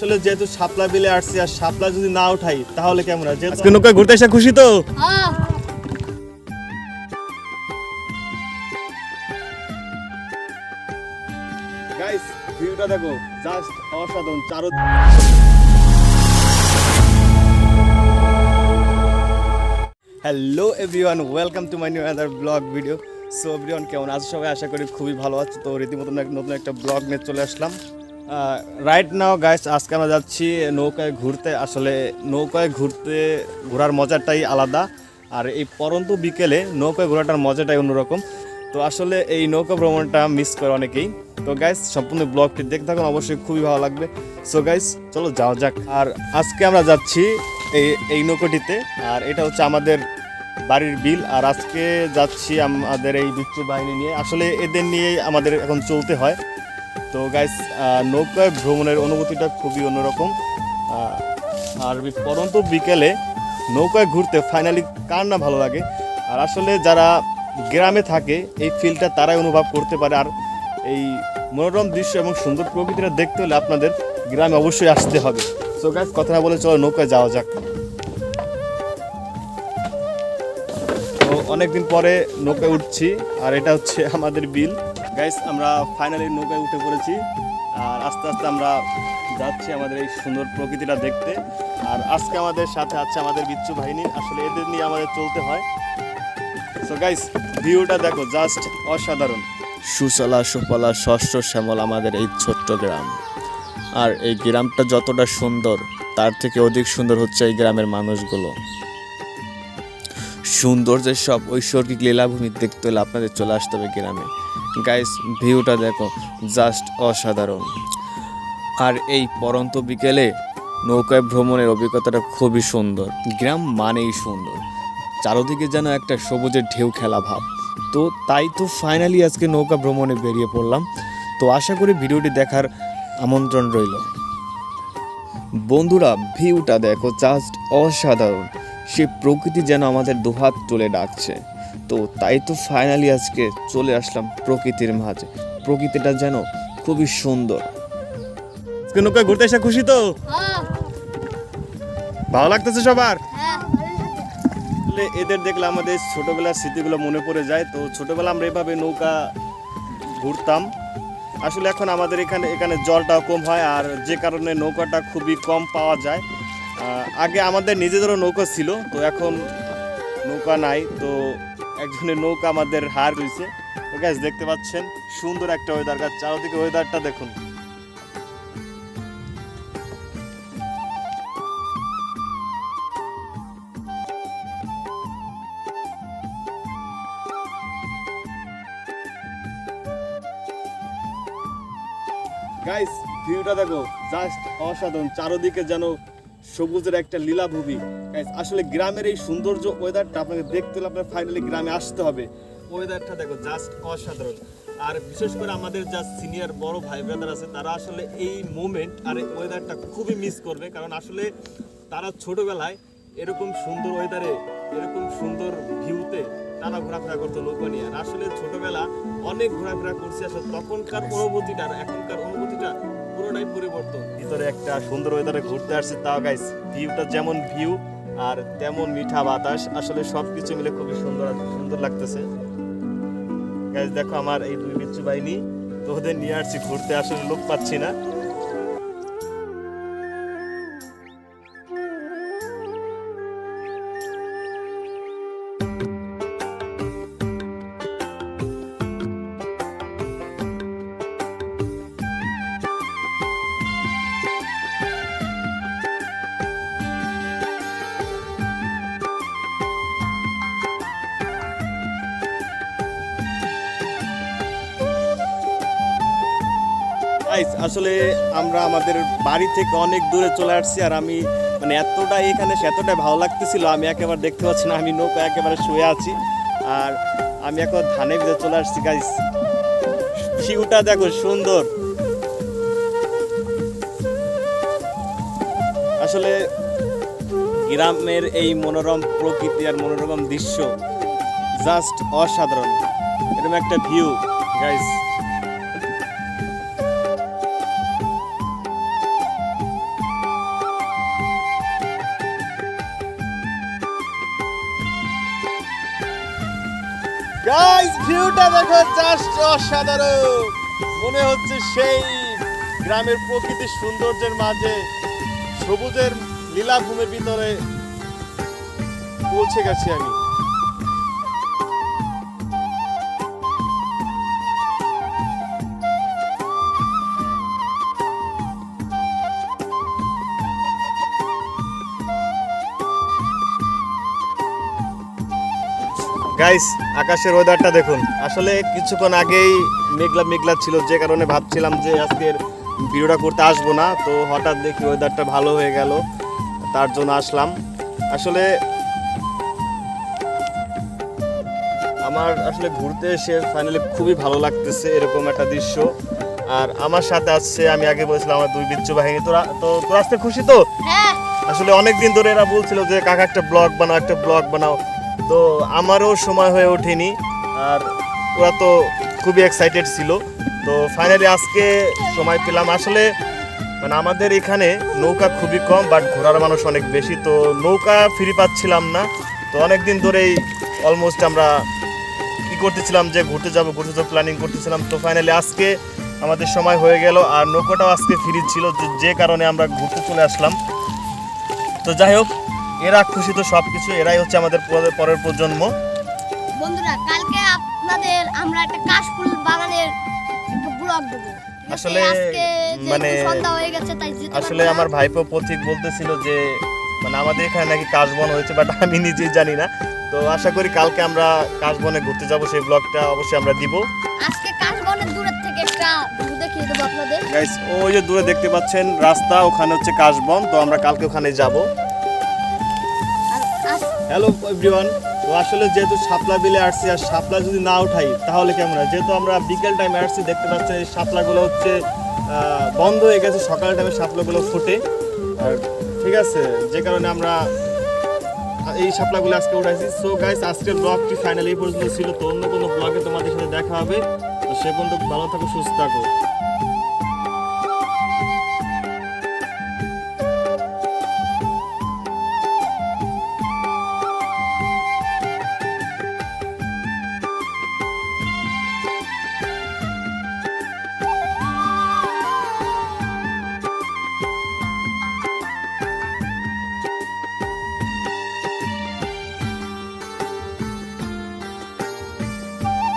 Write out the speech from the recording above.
আসলে যেহেতু শাপলা বিলে আসছি আর শাপলা যদি না উঠাই তাহলে কেমন হয়? আজকে নৌকা ঘুরতে এসে খুশি তো? গাইস ভিউটা দেখো, জাস্ট অসাধারণ। Hello everyone, welcome to my new other blog video. So everyone, কেমন আছো সবাই? আশা করি খুবই ভালো আছো। তো রীতিমতো নতুন একটা ব্লগ নিয়ে চলে আসলাম রাইট নাও গাইস। আজকে আমরা যাচ্ছি নৌকায় ঘুরতে। আসলে নৌকায় ঘোরার মজাটাই আলাদা, আর এই পরন্তু বিকেলে নৌকায় ঘোরাটার মজাটাই অন্যরকম। তো আসলে এই নৌকা ভ্রমণটা মিস করে অনেকেই। তো গাইস সম্পূর্ণ ব্লগটি দেখতে থাকুন, অবশ্যই খুবই ভালো লাগবে। সো গাইস চলো যাওয়া যাক। আর আজকে আমরা যাচ্ছি এই নৌকাটিতে, আর এটা হচ্ছে আমাদের বাড়ির বিল। আর আজকে যাচ্ছি আমাদের এই বিচ্ছু বাহিনী নিয়ে। আসলে এদের নিয়েই আমাদের এখন চলতে হয়। তো গাইস নৌকায় ভ্রমণের অনুভূতিটা খুবই অন্যরকম। আর পরন্তু বিকেলে নৌকায় ঘুরতে ফাইনালি কার না ভালো লাগে। আর আসলে যারা গ্রামে থাকে এই ফিলটা তারাই অনুভব করতে পারে। আর এই মনোরম দৃশ্য এবং সুন্দর প্রকৃতিটা দেখতে হলে আপনাদের গ্রামে অবশ্যই আসতে হবে। সো গাইস কথা না বলে চলো নৌকায় যাওয়া যাক। তো অনেকদিন পরে নৌকায় উঠছি, আর এটা হচ্ছে আমাদের বিল। গাইস আমরা ফাইনালি নৌকায় উঠে পড়েছি, আর আস্তে আস্তে আমরা যাচ্ছি আমাদের এই সুন্দর প্রকৃতিটা দেখতে। আর আজকে আমাদের সাথে আছে আমাদের বিচ্ছু বাহিনী। আসলে এদের নিয়ে আমাদের চলতে হয়। সো গাইস ভিউটা দেখো, জাস্ট অসাধারণ। সুচলা সুফলা শস্য শ্যামল আমাদের এই ছোট্ট গ্রাম। আর এই গ্রামটা যতটা সুন্দর তার থেকে অধিক সুন্দর হচ্ছে এই গ্রামের মানুষগুলো। সৌন্দর্যের সব ঐশ্বরিক লীলাভূমি দেখতে হলে আপনাদের চলে আসতে হবে গ্রামে। গাইস ভিউটা দেখো, জাস্ট অসাধারণ। আর এই পরন্ত বিকেলে নৌকায় ভ্রমণের অভিজ্ঞতাটা খুবই সুন্দর। গ্রাম মানেই সুন্দর, চারদিকে যেন একটা সবুজের ঢেউ খেলা ভাব। তো তাই তো ফাইনালি আজকে নৌকা ভ্রমণে বেরিয়ে পড়লাম। তো আশা করি ভিডিওটি দেখার আমন্ত্রণ রইল। বন্ধুরা ভিউটা দেখো, জাস্ট অসাধারণ। সে প্রকৃতি যেন আমাদের দুহাত তুলে ডাকছে। তো তাই তো ফাইনালি আজকে চলে আসলাম প্রকৃতির মাঝে। প্রকৃতিটা যেন খুবই সুন্দর। আজকে নৌকা ঘুরতে এসে খুশি তো? ভালো লাগতেছে সবার? এদের দেখলে আমাদের ছোটবেলার স্মৃতিগুলো মনে পড়ে যায়। তো ছোটবেলা আমরা এভাবে নৌকা ঘুরতাম। আসলে এখন আমাদের এখানে জলটাও কম হয়, আর যে কারণে নৌকাটা খুবই কম পাওয়া যায়। আগে আমাদের নিজেদেরও নৌকা ছিল, তো এখন নৌকা নাই। তো একজনের নৌকা আমাদের হার হয়েছে। তো গাইস দেখতে পাচ্ছেন সুন্দর একটা ওয়েদার। গাছ চারদিকে ওয়েদারটা দেখুন। গাইস ভিউটা দেখো, জাস্ট অসাধারণ। চারদিকে যেন সবুজের একটা লীলাভূমি। গাইস আসলে গ্রামের এই সৌন্দর্য ওয়েদারটা আপনাকে দেখতে হলে আপনার ফাইনালি গ্রামে আসতে হবে। ওয়েদারটা দেখো, জাস্ট অসাধারণ। আর বিশেষ করে আমাদের যা সিনিয়র বড় ভাই ব্রাদার আছে, তারা আসলে এই মোমেন্ট আর এই ওয়েদারটা খুবই মিস করবে। কারণ আসলে তারা ছোটবেলায় এরকম সুন্দর ওয়েদারে, এরকম সুন্দর ভিউতে তারা ঘোরাফেরা করতো নৌকা নিয়ে। আর আসলে ছোটবেলা অনেক ঘোরাফেরা করছি। আসলে তখনকার অনুভূতিটা আর এখনকার অনুভূতিটা পুরোটাই পরিবর্তন। ভিতরে একটা সুন্দর ওয়েদারে ঘুরতে আসছে, তাও গাইস ভিউটা যেমন ভিউ আর তেমন মিঠা বাতাস। আসলে সবকিছু মিলে খুবই সুন্দর লাগতেছে। গাইস দেখো আমার এই দুই বিচ্ছু বাহিনী, তো ওদের নিয়ে আসছি ঘুরতে। আসলে লোক পাচ্ছি না। আসলে আমরা আমাদের বাড়ি থেকে অনেক দূরে চলে আসছি। আর আমি মানে এতটাই ভালো লাগতেছিল, আমি একেবারে দেখতে পাচ্ছি না। আমি নৌকা একেবারে শুয়ে আছি, আর আমি এখন ধানের ভিতরে চলে আসছি। গাইস ভিউটা দেখো, সুন্দর। আসলে গ্রামের এই মনোরম প্রকৃতি আর মনোরম দৃশ্য জাস্ট অসাধারণ। এরকম একটা ভিউ গাইস। ভিউটা দেখো, জাস্ট অসাধারণ। মনে হচ্ছে সেই গ্রামের প্রকৃতির সৌন্দর্যের মাঝে সবুজের লীলাভূমির ভিতরে পৌঁছে গেছি আমি। গাইস, আকাশের ওয়েদারটা দেখুন। আসলে কিছুক্ষণ আগেই মেঘলা মেঘলা ছিল, যে কারণে ভাবছিলাম যে আজকের ভিডিওটা করতে আসবো না, তো হঠাৎ দেখি ওয়েদারটা ভালো হয়ে গেল, তার জন্য আসলাম। আসলে আমার ঘুরতে এসে ফাইনালি খুবই ভালো লাগতেছে, এরকম একটা দৃশ্য। আর আমার সাথে আসছে, আমি আগে বলেছিলাম আমার দুই বিচ্ছু বাহিনী। তোরা আসতে খুশি তো? আসলে অনেক দিন ধরে এরা বলছিল যে কাকা একটা ব্লগ বানাও, তো আমারও সময় হয়ে ওঠেনি, আর ওরা তো খুবই এক্সাইটেড ছিল। তো ফাইনালি আজকে সময় পেলাম। আসলে মানে আমাদের এখানে নৌকা খুবই কম, বাট ঘোরার মানুষ অনেক বেশি, তো নৌকা ফ্রি পাচ্ছিলাম না। তো অনেক দিন ধরেই অলমোস্ট আমরা করতেছিলাম যে ঘুরতে যাবো প্ল্যানিং করতেছিলাম। তো ফাইনালি আজকে আমাদের সময় হয়ে গেল, আর নৌকাটাও আজকে ফ্রি ছিল, যে কারণে আমরা ঘুরতে চলে আসলাম। তো যাই হোক, এরা খুশি তো সব কিছু, এরাই হচ্ছে আমাদের পরের প্রজন্ম। বন্ধুরা, কালকে আপনাদের আমরা একটা কাশফুল বাগানের ব্লগ দেব। আসলে মানে সন্ধ্যা হয়ে গেছে, তাই আসলে আমার ভাইপো পথিক বলতেছিল যে মানে আমাদের এখানে নাকি কাশবন হয়েছে, বাট আমি নিজেই জানি না। তো আশা করি কালকে আমরা কাশবনে ঘুরতে যাব, সেই ব্লগটা অবশ্যই আমরা দিব। আজকে কাশবনের দূরের থেকে একটা ভিউ দেখিয়ে দেব আপনাদের। গাইস, ওই যে দূরে দেখতে পাচ্ছেন রাস্তা, ওখানে হচ্ছে কাশবন, তো আমরা কালকে ওখানে যাব। Hello everyone. তো আসলে যেহেতু শাপলা বিলে আসছি, আর শাপলা যদি না উঠাই তাহলে কেমন হয়? যেহেতু আমরা বিকেল টাইমে আসছি, দেখতে পাচ্ছেন এই শাপলাগুলো হচ্ছে বন্ধ হয়ে গেছে, সকাল টাইমে শাপলাগুলো ফুটে, আর ঠিক আছে, যে কারণে আমরা এই শাপলাগুলো আজকে উঠাইছি। সো গাইস, আজকের ব্লগটি ফাইনালি এই পর্যন্ত ছিল। তো অন্য কোনো ব্লগে তোমাদের সাথে দেখা হবে। তো সে পর্যন্ত ভালো থাকো, সুস্থ থাকো।